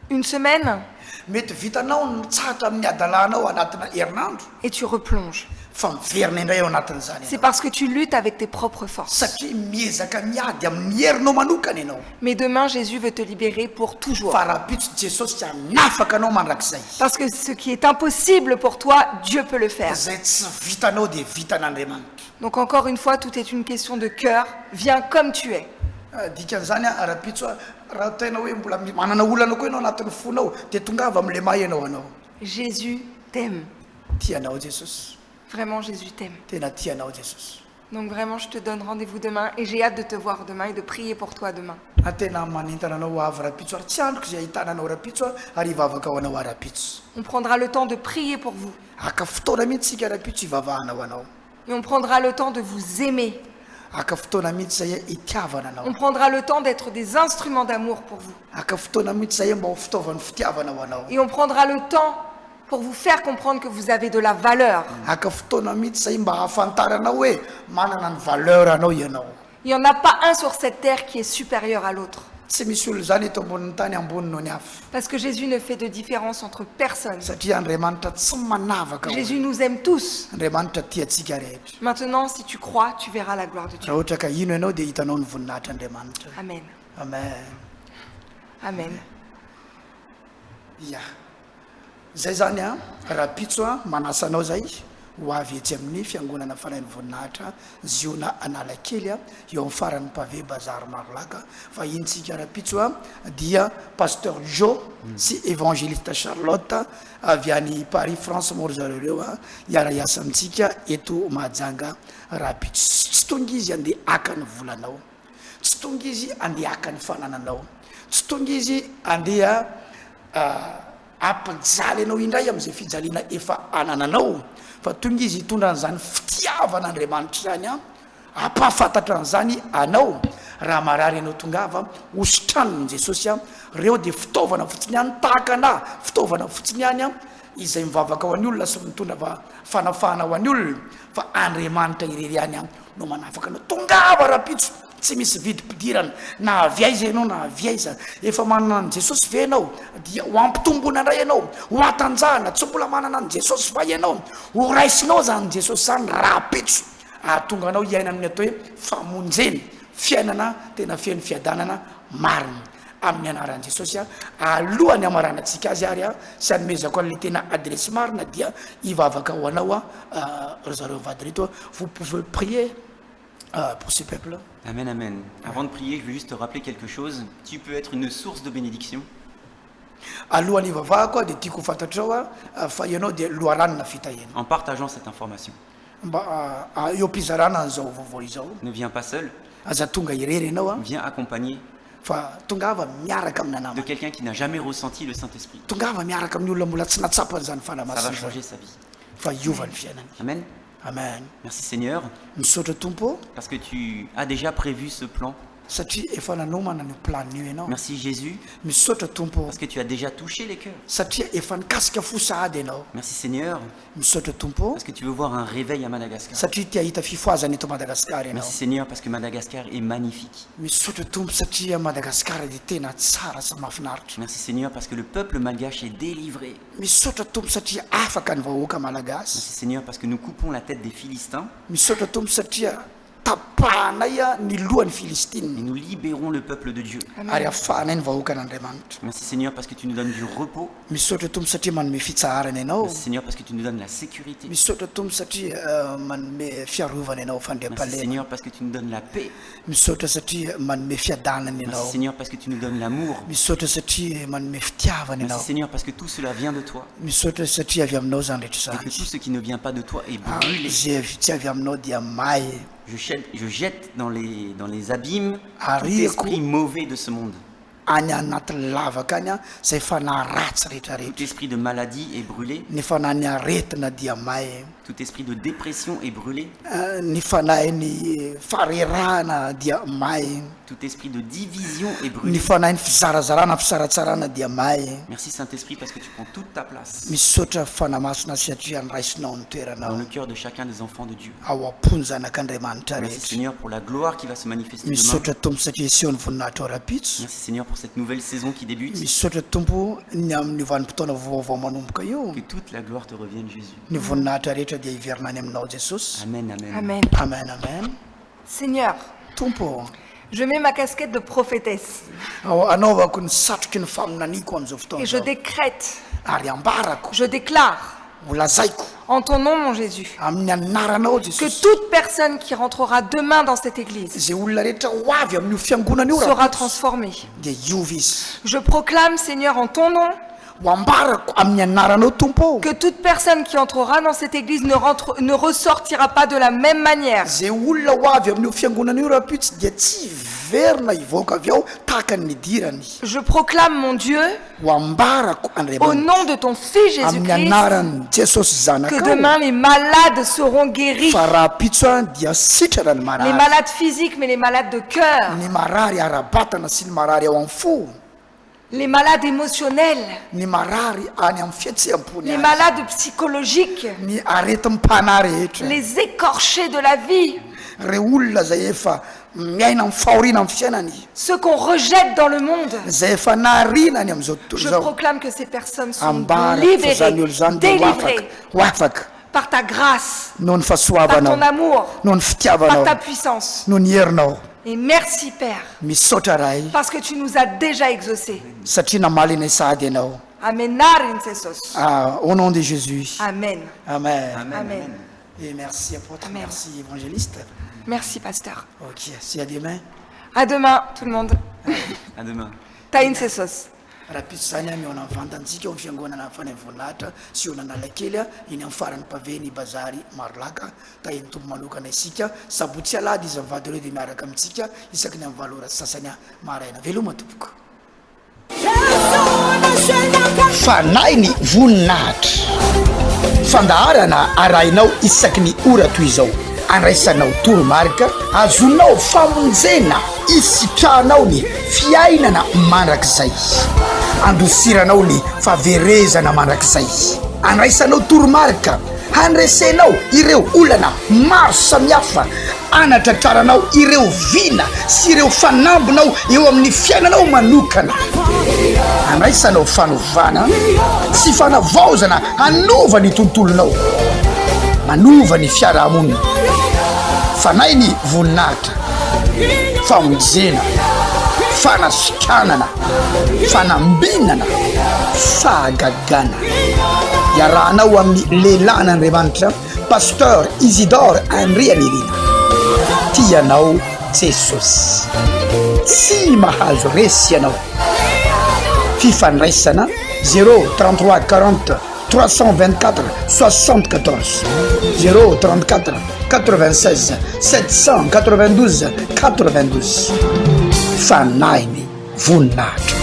une semaine mety vitanao mitsahatra amin'ny adalanao anatina herinandro et tu replonges. fa miverina indray ao anatin'izany C'est parce que tu luttes avec tes propres forces. satria miezaka miady amin'ny herinao manokana ianao Mais demain, Jésus veut te libérer pour toujours. fa raha pitso jesosy tsy hanafaka anao mandrakizay Parce que ce qui est impossible pour toi, Dieu peut le faire. zay tsy vitanao dia vitan'andriamanitra Donc encore une fois, tout est une question de cœur. Viens comme tu es. dikan'izany a raha pitso a raha tena hoe mbola manana olana koa ianao anatin'ny fonao dia tongava amin'le maha ianao anao Jésus t'aime. tianao jesosy Vraiment, Jésus t'aime. tena tianao jesosy Donc vraiment, je te donne rendez-vous demain et j'ai hâte de te voir demain et de prier pour toi demain. tena manentana anao avy raha-pitso ary tsy androko izay ahitana anao raha-pitso a ary hivavaka ao anao raha-pitso On prendra le temps de prier pour vous. aka fotoana mihitsy sika raha-pitso hivavahanao anao Et on prendra le temps de vous aimer. aka fotoana mihitsy zay hitiavana On anao prendra le temps d'être des instruments d'amour pour vous. aka fotoana mihitsy zay mba ho fitaovan'ny fitiavanao anao Et on prendra le temps pour vous faire comprendre que vous avez de la valeur. aka fotoana mihitsy zay mba hafantaranao hoe manana ny valeur anao ianao. Il n'y en a pas un sur cette terre qui est supérieur à l'autre. Tsy misy olo zany eto ambonin'ny tany ambony noho ny hafa Parce que Jésus ne fait de différence entre personne. satria Andriamanitra tsy manavaka Jésus nous aime tous. Andriamanitra tiatsika rehetra. Maintenant, si tu crois, tu verras la gloire de Dieu. raha ohatra ka ino ianao dia hitanao ny voninahitryandriamanitra. Amen. Amen. Amen. Ya zay zany a raha pitso a manasanao zay ho avy etsy amin'ny fiangonana fanain'ny voninahitra ziona Analakely a eo amin'ny faran'ny pavé bazary Marlaka fa intsika raha pitso a dia pasteur Jo sy évangéliste Charlotte avy any Paris France moa ry zareo reo a hiara-hiasa amintsika eto Mahajanga raha pitso. Tsy tonga izy andeha haka ny volanao, tsy tonga izy andeha haka ny fanananao, tsy tonga izy andeha ampijaly anao indray amin'izay fijaliana efa anananao, fa tonga izy hitondra an'izany fitiavan'Andriamanitra zany a ampahafantatra an'izany anao. Raha marary anao tongava hositranony Jesosy a reo dia fitaovana fotsiny ihany tahaka ana fitaovana fotsiny ihany a izay mivavaka ho an'ny olona sy mitondra fanafahana ho an'ny olona, fa Andriamanitra irery ihany a no manafaka anao. Tongava raha pitso, tsy misy vidim-pidirana na avy aiza ianao na avy aiza, efa manana an' Jesosy ve ianao dia ho ampitombona indray ianao, ho atanjahana, tsy mbola manana an' Jesosy va ianao, ho raisinao zany Jesosy zany raha pitso ahatonga anao hiaina amin'ny atao hoe famonjeny, fiainana tena fiain'ny fiadanana marina amin'ny anaran'i Jesosy a. Alohany amaranantsika azy ary a sy anomezako an'le tena adresy marina dia hivavaka ho anao a ry zareo vady reto, vous pouvez prier pour ce peuple. Amen, amen. Avant de prier, je veux juste te rappeler quelque chose. Tu peux être une source de bénédiction. Alohany hivavahako dia tiako fantatrao a fa ianao dia loharanina fitahena En partageant cette information. mba eo am-pizarana an'izao vaovao izao. Ne viens pas seul, Aza tonga irery ianao a viens accompagné fa tongava miaraka amin'ny de namana, quelqu'un qui n'a jamais ressenti le Saint-Esprit. tongava miaraka amin'ny olona mbola tsy natsapany zany Ça va fanamasina changer sa vie. fa hiovany fiainany. Amen. Amen. Merci Seigneur, Misaotra Tompo parce que tu as déjà prévu ce plan. satria efa nanomana ny planio ianao. Merci Jésus, Misaotra Tompo parce que tu as déjà touché les cœurs. satria efa nikasika fo sahady ianao. Merci Seigneur, Misaotra Tompo parce que tu veux voir un réveil à Madagascar. satria tia hita fifoazana eto Madagasikara ianao. Merci Seigneur, parce que Madagascar est magnifique. Misaotra Tompo satria Madagasikara dia tena tsara sy mahafinaritra. Merci Seigneur, parce que le peuple malgache est délivré. Misaotra Tompo satria afaka ny vahoaka malagasy. Merci Seigneur, parce que nous coupons la tête des Philistins Misaotra Tompo satria tapahanay a ny lohan'ny et Filistine nous libérons le peuple de Dieu. ary afahanay ny vahoaka an'Andriamanitra. Merci Seigneur, parce que tu nous donnes du repos. Misaotra Tompo satria manome fitsaharana ianao. Merci Seigneur, parce que tu nous donnes la sécurité. Misaotra Tompo satria manome fiarovana ianao Merci fandriam-palema. Seigneur, parce que tu nous donnes la paix. Misaotra satria manome fiadanana Merci ianao. Seigneur, parce que tu nous donnes l'amour. Misaotra satria manome fitiavana ianao. Merci Seigneur, parce que tout cela vient de toi. Misaotra satria avy aminao zany rehetra Et que tout zany. ce qui ne vient pas de toi est brûlé. Zay tsy avy aminao dia may. Je jette dans les abîmes tout Ariako esprit mauvais de ce monde. any anaty lavaka any a zay fanahy ratsy Tout rehetrarehetra. esprit de maladie est brûlé. Ny fanahy ny aretina dia may. Tout esprit de dépression est brûlé. Ny fanahy ny farerahana dia may. Tout esprit de division est Ny brûlé. fanahy ny fizarazarana fisaratsarana dia may. Merci Saint-Esprit, parce que tu prends toute ta place Misaotra fanamasina satria nyraisinao ny dans toeranao le cœur de chacun des enfants de Dieu. ao am-pony zanak'Andriamanitra Merci rehetra. Seigneur pour la gloire qui va se manifester demain. Misaotra Tompo satria seho ny voninahitra ao rapitso. Merci Seigneur pour cette nouvelle saison qui débute. Misaotra Tompo ny amin'ny vanim-potoana vaovao manomboka io. Que toute la gloire te revienne Jésus. Ny voninahitra rehetra dia hiverina any aminao Jesosy. Amen, amen. Amen. Amen, amen. Seigneur, Tompo, je mets ma casquette de prophétesse anaovako ny satroky ny faminaniko amin'izao fotoana et je izao. décrète, Ary ambarako, je déclare ho lazaiko en ton nom, mon Jésus, amin'ny anaranao que Jesosy. toute personne qui rentrera demain dans cette église Zay olona rehetra ho avy amin'io fiangonana io sera raha transformée. dia iova izy. Je proclame, Seigneur, en ton nom, Ho ambarako amin'ny anaranao Tompo. que toute personne qui entrera dans cette église ne ressortira pas de la même manière. Zay olona ho avy amin'io fiangonana io raha pitsy dia tsy hiverina hivoaka avy ao tahaka ny nidirany. Je proclame, mon Dieu, Ho ambarako au Andriamanitra nom de ton Fils amin'ny Jésus-Christ, anaran'ny Jesosy que zanakao demain les malades seront guéris. fa raha pitso a dia sitrana ny Les marary. malades physiques, mais les malades de cœur. Ny marary ara-batana sy ny marary ao amin'ny fo. les malades émotionnels, ny marary any amin'ny fihetseam-pony les malades psychologiques, ny areti-mipana rehetra les écorchés de la vie, reo olona zay efa miaina amin'ny fahoriana amin'ny fiainany ceux qu'on rejette dans le monde. zay efa nahariana any amin'izao tontolo Je zao proclame que ces personnes sont ambara fa zany olo libérées, zany de délivrées ho afaka par ta grâce, noho ny par fahasoavanao ton amour, noho ny par fitiavanao ta puissance. noho ny herinao Et merci Père, misaotra ray parce que tu nous as déjà exaucés. satria namalinay sady ianao Amenar incesos. au nom de Jésus Amen. amen Amen. et merci apôtre Amen. merci évangéliste Merci Pasteur. ok si à demain À demain tout le monde. À demain. Ta incesos. raha pitso zany a miona mivandantsika o fiangonana fanavoninahitra sy onanalakely a iny amin'ny farany paveny bazary marolaka ta iny tombo manokana isika sabotsy alady izy mivady reo dia miaraka amintsika isaky ny amin'ny valora sasany a maraina veloma tompoko fanahy ny voninahitra fandaharana arahinao isaky ny ora toy izao andraisanao toromarika azonao famonjena isitranao ny fiainana mandrakizay andosiranao ny faverezana mandrakizay andraisanao toromarika handresenao ireo olana maro samihafa anatratraranao ireo vina sy ireo fanambonao eo amin'ny fiainanao manokana andraisanao fanovana sy fanavaozana hanova ny tontolonao manova ny fiarahamonina fanahy ny voninahitra famonjena fanasikanana fanambinana fahagagana iarahanao amin'ny lehilahy n'Andriamanitra pasteur Isidore Andrianirina tianao Jesosy tsy mahazo resy ianao fifandraisana 033 40 324 74 034 96 792 92 fanahy ny voninahitra